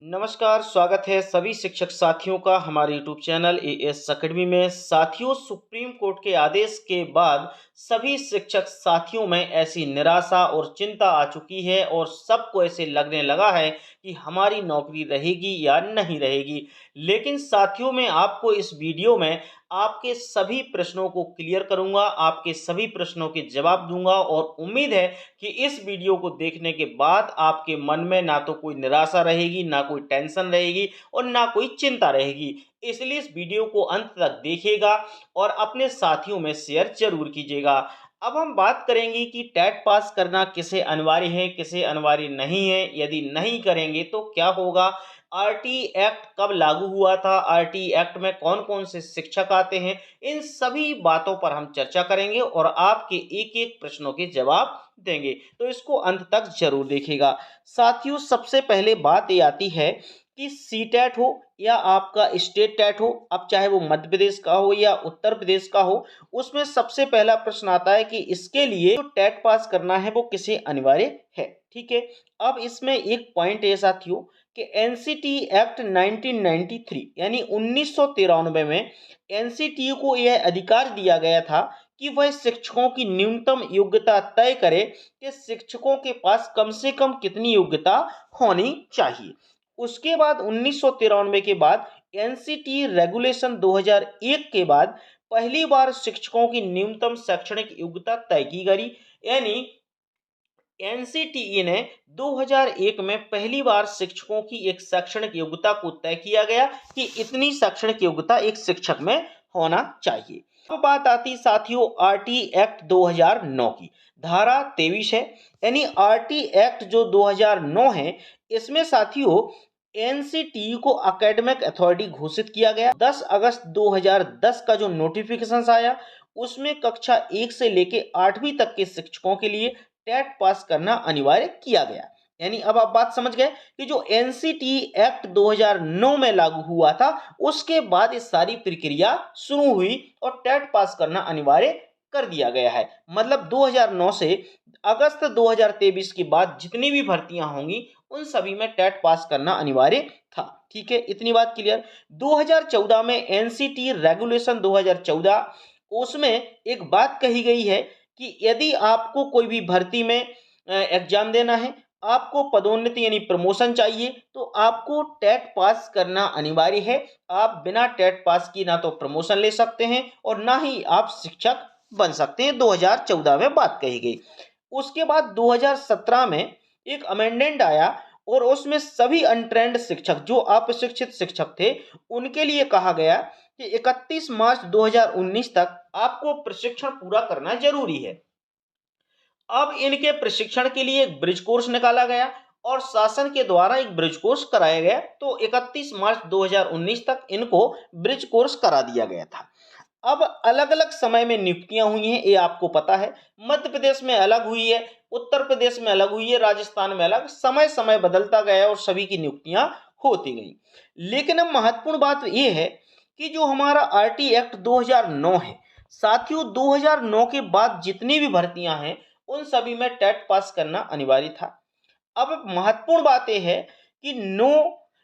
नमस्कार, स्वागत है सभी शिक्षक साथियों का हमारे यूट्यूब चैनल एएस अकेडमी में। साथियों, सुप्रीम कोर्ट के आदेश के बाद सभी शिक्षक साथियों में ऐसी निराशा और चिंता आ चुकी है और सबको ऐसे लगने लगा है कि हमारी नौकरी रहेगी या नहीं रहेगी। लेकिन साथियों, मैं आपको इस वीडियो में आपके सभी प्रश्नों को क्लियर करूंगा, आपके सभी प्रश्नों के जवाब दूंगा और उम्मीद है कि इस वीडियो को देखने के बाद आपके मन में ना तो कोई निराशा रहेगी, ना कोई टेंशन रहेगी और ना कोई चिंता रहेगी। इसलिए इस वीडियो को अंत तक देखिएगा और अपने साथियों में शेयर जरूर कीजिएगा। अब हम बात करेंगे कि टेट पास करना किसे अनिवार्य है, किसे अनिवार्य नहीं है। यदि नहीं करेंगे तो क्या होगा, आरटी एक्ट कब लागू हुआ था, आरटी एक्ट में कौन कौन से शिक्षक आते हैं, इन सभी बातों पर हम चर्चा करेंगे और आपके एक एक प्रश्नों के जवाब देंगे। तो इसको अंत तक जरूर देखिएगा। साथियों, सबसे पहले बात ये आती है कि सीटेट हो या आपका स्टेट टेट हो, अब चाहे वो मध्य प्रदेश का हो या उत्तर प्रदेश का हो, उसमें सबसे पहला प्रश्न आता है कि इसके लिए जो टेट पास करना है वो किसे अनिवार्य है। ठीक है, अब इसमें एक पॉइंट है साथियों कि एनसीटी एक्ट 1993 यानी 1993 में एनसीटी को यह अधिकार दिया गया था कि वह शिक्षकों की न्यूनतम योग्यता तय करे कि शिक्षकों के पास कम से कम कितनी योग्यता होनी चाहिए। उसके बाद 1993 के बाद एनसीटी रेगुलेशन 2001 के बाद पहली बार शिक्षकों की न्यूनतम शैक्षणिक योग्यता तय की गई। यानी एनसीटीई ने 2001 में पहली बार शिक्षकों की एक शैक्षणिक योग्यता को तय किया गया कि इतनी शैक्षणिक योग्यता एक शिक्षक में होना चाहिए। अब बात आती साथियों आरटी एक्ट 2009 की। धारा 23 है, यानी आरटी एक्ट जो 2009 है, इसमें साथियों एनसीटीई को एकेडमिक अथॉरिटी घोषित किया गया। 10 अगस्त 2010 का जो नोटिफिकेशन आया, उसमें कक्षा 1 से लेके 8वीं तक के शिक्षकों के लिए टेट पास करना अनिवार्य किया गया। यानी अब आप बात समझ गए कि जो एनसीटी एक्ट 2009 में लागू हुआ था, उसके बाद इस सारी प्रक्रिया शुरू हुई और टेट पास करना अनिवार्य कर दिया गया है। मतलब 2009 से अगस्त 2023 के बाद जितनी भी भर्तियां होंगी उन सभी में टेट पास करना अनिवार्य था। ठीक है, इतनी बात क्लियर। 2014 में एनसीटी रेगुलेशन 2014, उसमें एक बात कही गई है कि यदि आपको कोई भी भर्ती में एग्जाम देना है, आपको पदोन्नति यानी प्रमोशन चाहिए, तो आपको टेट पास करना अनिवार्य है। आप बिना टेट पास की ना तो प्रमोशन ले सकते हैं और ना ही आप शिक्षक बन सकते हैं। 2014 में बात कही गई। उसके बाद 2017 में एक अमेंडमेंट आया और उसमें सभी अनट्रेंड शिक्षक जो अप्रशिक्षित शिक्षक थे उनके लिए कहा गया कि 31 मार्च 2019 तक आपको प्रशिक्षण पूरा करना जरूरी है। अब इनके प्रशिक्षण के लिए एक ब्रिज कोर्स निकाला गया और शासन के द्वारा एक ब्रिज कोर्स कराया गया। तो 31 मार्च 2019 तक इनको ब्रिज कोर्स करा दिया गया था। अब अलग अलग समय में नियुक्तियां हुई हैं, ये आपको पता है। मध्य प्रदेश में अलग हुई है, उत्तर प्रदेश में अलग हुई है, राजस्थान में अलग। समय समय बदलता गया और सभी की नियुक्तियां होती गई। लेकिन अब महत्वपूर्ण बात यह है कि जो हमारा आरटी एक्ट 2009 है साथियों, 2009 के बाद जितनी भी भर्तियां हैं उन सभी में टेट पास करना अनिवार्य था। अब महत्वपूर्ण बात यह है कि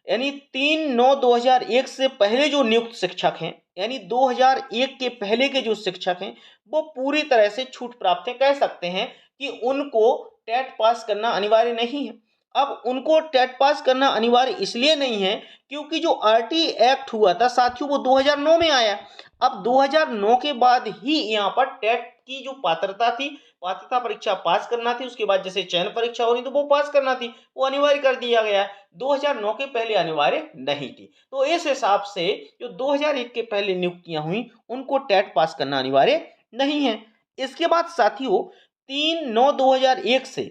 3/9/2001 से पहले जो नियुक्त शिक्षक हैं, यानी 2001 के पहले के जो शिक्षक हैं, वो पूरी तरह से छूट प्राप्त है। कह सकते हैं कि उनको टेट पास करना अनिवार्य नहीं है। अब उनको टेट पास करना अनिवार्य इसलिए नहीं है क्योंकि जो आरटी एक्ट हुआ था साथियों वो 2009 में आया। अब 2009 के बाद ही यहाँ पर टेट की जो पात्रता थी, पात्रता परीक्षा पास करना थी, उसके बाद जैसे चयन परीक्षा हो रही तो वो पास करना थी, वो अनिवार्य कर दिया गया है। 2009 के पहले अनिवार्य नहीं थी। तो इस हिसाब से जो 2001 के पहले नियुक्तियां हुई उनको टेट पास करना अनिवार्य नहीं है। इसके बाद साथियों 3/9/2001 से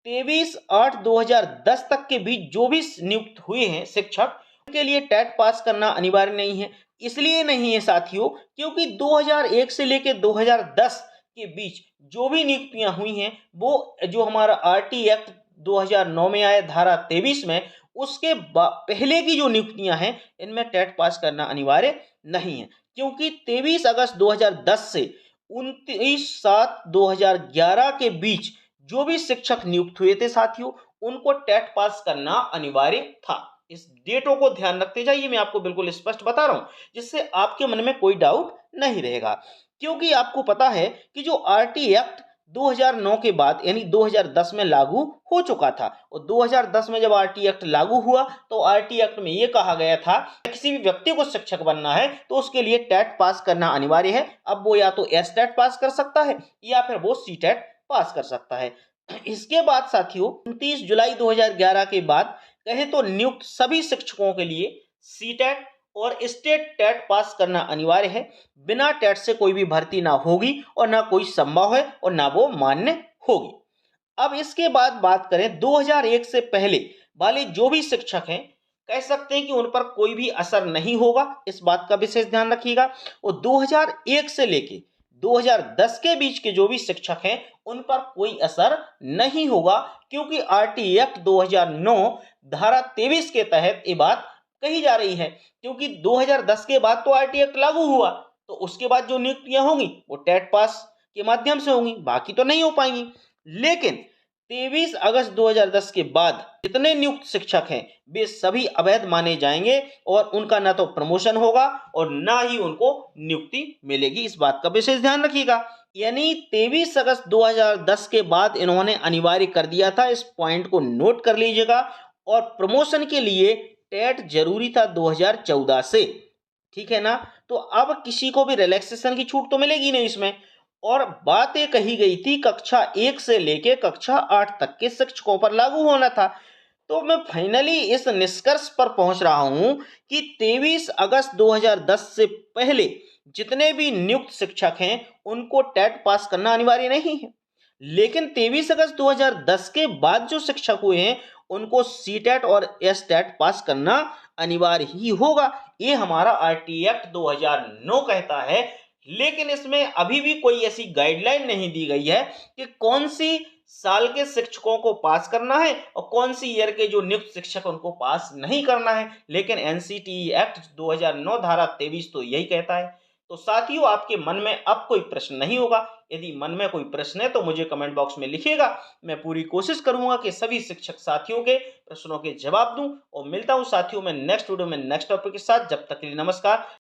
23/8/2010 तक के बीच जो भी नियुक्त हुए हैं शिक्षक, उनके लिए टेट पास करना अनिवार्य नहीं है। इसलिए नहीं है साथियों क्योंकि 2001 से लेकर 2010 के बीच जो भी नियुक्तियां हुई हैं वो जो हमारा आरटी एक्ट 2009 में आया धारा 23 में, उसके पहले की जो नियुक्तियां हैं इनमें टेट पास करना अनिवार्य नहीं है। क्योंकि 23 अगस्त 2010 से 29/7/2011 के बीच जो भी शिक्षक नियुक्त हुए थे साथियों, उनको टेट पास करना अनिवार्य था। इस डेटों को ध्यान रखते जाइए, मैं आपको बिल्कुल स्पष्ट बता रहा हूं, जिससे आपके मन में कोई डाउट नहीं रहेगा। क्योंकि आपको पता है कि जो आरटी एक्ट 2009 के बाद यानी 2010 में लागू हो चुका था, और 2010 में जब आरटी एक्ट लागू हुआ तो आरटी एक्ट में यह कहा गया था कि किसी भी व्यक्ति को शिक्षक बनना है तो उसके लिए टेट पास करना अनिवार्य है। अब वो या तो एस टेट पास कर सकता है या फिर वो सी टेट पास कर सकता है। इसके बाद साथियों 29 जुलाई 2011 के बाद कहे तो नियुक्त सभी शिक्षकों के लिए सी टेट और स्टेट टेट पास करना अनिवार्य है। बिना टेट से कोई भी भर्ती ना होगी और ना कोई संभव है और ना वो मान्य होगी। अब इसके बाद बात करें 2001 से पहले वाले जो भी शिक्षक हैं, कह सकते हैं कि उन पर कोई भी असर नहीं होगा, इस बात का विशेष ध्यान रखिएगा। और 2001 से लेके 2010 के बीच के जो भी शिक्षक हैं उन पर कोई असर नहीं होगा, क्योंकि आरटी एक्ट 2009 धारा 23 के तहत ये बात कही जा रही है। क्योंकि 2010 के बाद तो आरटी एक्ट लागू हुआ, तो उसके बाद जो नियुक्तियां होंगी वो टेट पास के माध्यम से होंगी, बाकी तो नहीं हो पाएंगी। लेकिन 23 अगस्त 2010 के बाद जितने नियुक्त शिक्षक हैं वे सभी अवैध माने जाएंगे और उनका ना तो प्रमोशन होगा और ना ही उनको नियुक्ति मिलेगी, इस बात का विशेष ध्यान रखिएगा। यानी 23 अगस्त 2010 के बाद इन्होंने अनिवार्य कर दिया था, इस पॉइंट को नोट कर लीजिएगा। और प्रमोशन के लिए टेट जरूरी था 2014 से, ठीक है ना। तो अब किसी को भी रिलैक्सेशन की छूट तो मिलेगी नहीं इसमें। और बात ये कही गई थी कक्षा 1 से लेके कक्षा 8 तक के शिक्षकों पर लागू होना था। तो मैं फाइनली इस निष्कर्ष पर पहुंच रहा हूं कि 23 अगस्त 2010 से पहले जितने भी नियुक्त शिक्षक हैं उनको टेट पास करना अनिवार्य नहीं है। लेकिन 23 अगस्त 2010 के बाद जो शिक्षक हुए हैं उनको सी टेट और एस टेट पास करना अनिवार्य ही होगा, ये हमारा आरटी एक्ट 2009 कहता है। लेकिन इसमें अभी भी कोई ऐसी गाइडलाइन नहीं दी गई है कि कौन सी साल के शिक्षकों को पास करना है और कौन सी ईयर के जो नियुक्त शिक्षक उनको पास नहीं करना है। लेकिन एनसीटीई एक्ट 2009 धारा 23 तो यही कहता है। तो साथियों आपके मन में अब कोई प्रश्न नहीं होगा। यदि मन में कोई प्रश्न है तो मुझे कमेंट बॉक्स में लिखिएगा, मैं पूरी कोशिश करूंगा कि सभी शिक्षक साथियों के प्रश्नों के जवाब दूं। और मिलता हूं साथियों मैं नेक्स्ट वीडियो में नेक्स्ट टॉपिक के साथ। जब तक के लिए नमस्कार।